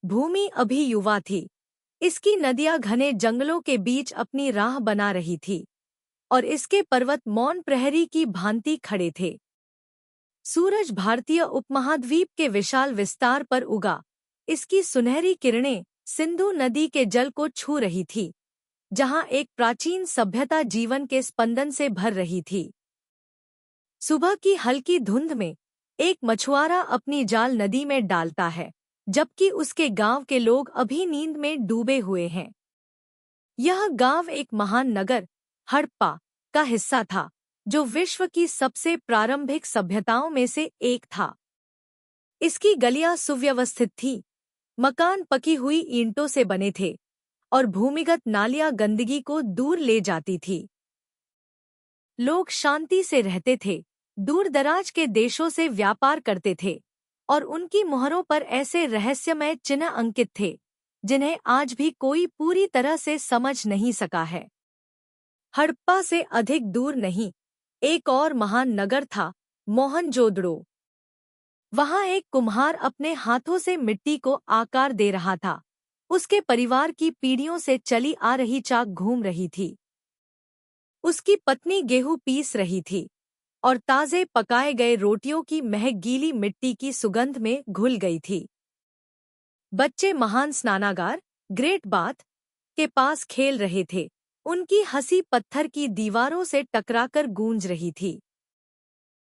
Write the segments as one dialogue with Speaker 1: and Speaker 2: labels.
Speaker 1: भूमि अभी युवा थी। इसकी नदियां घने जंगलों के बीच अपनी राह बना रही थी और इसके पर्वत मौन प्रहरी की भांति खड़े थे। सूरज भारतीय उपमहाद्वीप के विशाल विस्तार पर उगा। इसकी सुनहरी किरणें सिंधु नदी के जल को छू रही थी, जहां एक प्राचीन सभ्यता जीवन के स्पंदन से भर रही थी। सुबह की हल्की धुंध में एक मछुआरा अपनी जाल नदी में डालता है, जबकि उसके गांव के लोग अभी नींद में डूबे हुए हैं। यह गांव एक महान नगर हड़प्पा का हिस्सा था, जो विश्व की सबसे प्रारंभिक सभ्यताओं में से एक था। इसकी गलियां सुव्यवस्थित थीं, मकान पकी हुई ईंटों से बने थे और भूमिगत नालियां गंदगी को दूर ले जाती थी। लोग शांति से रहते थे, दूर दराज के देशों से व्यापार करते थे और उनकी मुहरों पर ऐसे रहस्यमय चिन्ह अंकित थे जिन्हें आज भी कोई पूरी तरह से समझ नहीं सका है। हड़प्पा से अधिक दूर नहीं, एक और महान नगर था, मोहनजोदड़ो। वहां एक कुम्हार अपने हाथों से मिट्टी को आकार दे रहा था। उसके परिवार की पीढ़ियों से चली आ रही चाक घूम रही थी। उसकी पत्नी गेहूं पीस रही थी और ताजे पकाए गए रोटियों की महक गीली मिट्टी की सुगंध में घुल गई थी। बच्चे महान स्नानागार ग्रेट बाथ के पास खेल रहे थे। उनकी हंसी पत्थर की दीवारों से टकराकर गूंज रही थी।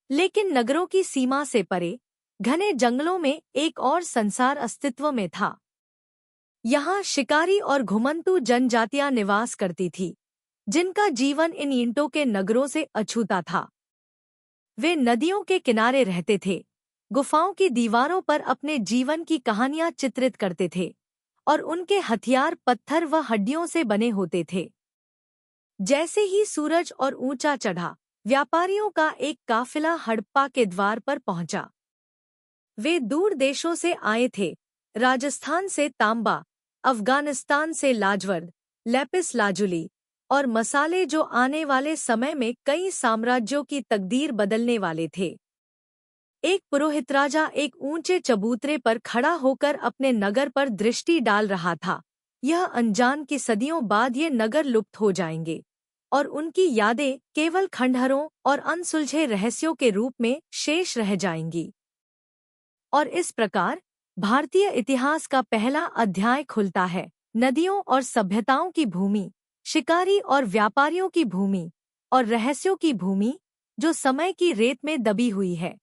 Speaker 1: लेकिन नगरों की सीमा से परे घने जंगलों में एक और संसार अस्तित्व में था। यहाँ शिकारी और घुमंतू जनजातियां निवास करती थी, जिनका जीवन इन ईंटों के नगरों से अछूता था। वे नदियों के किनारे रहते थे, गुफाओं की दीवारों पर अपने जीवन की कहानियां चित्रित करते थे और उनके हथियार पत्थर व हड्डियों से बने होते थे। जैसे ही सूरज और ऊंचा चढ़ा, व्यापारियों का एक काफिला हड़प्पा के द्वार पर पहुंचा। वे दूर देशों से आए थे, राजस्थान से तांबा, अफगानिस्तान से लाजवर्द, लेपिस लाजुली और मसाले, जो आने वाले समय में कई साम्राज्यों की तकदीर बदलने वाले थे। एक पुरोहित राजा एक ऊंचे चबूतरे पर खड़ा होकर अपने नगर पर दृष्टि डाल रहा था। यह अनजान कि सदियों बाद ये नगर लुप्त हो जाएंगे और उनकी यादें केवल खंडहरों और अनसुलझे रहस्यों के रूप में शेष रह जाएंगी। और इस प्रकार भारतीय इतिहास का पहला अध्याय खुलता है, नदियों और सभ्यताओं की भूमि, शिकारी और व्यापारियों की भूमि और रहस्यों की भूमि, जो समय की रेत में दबी हुई है।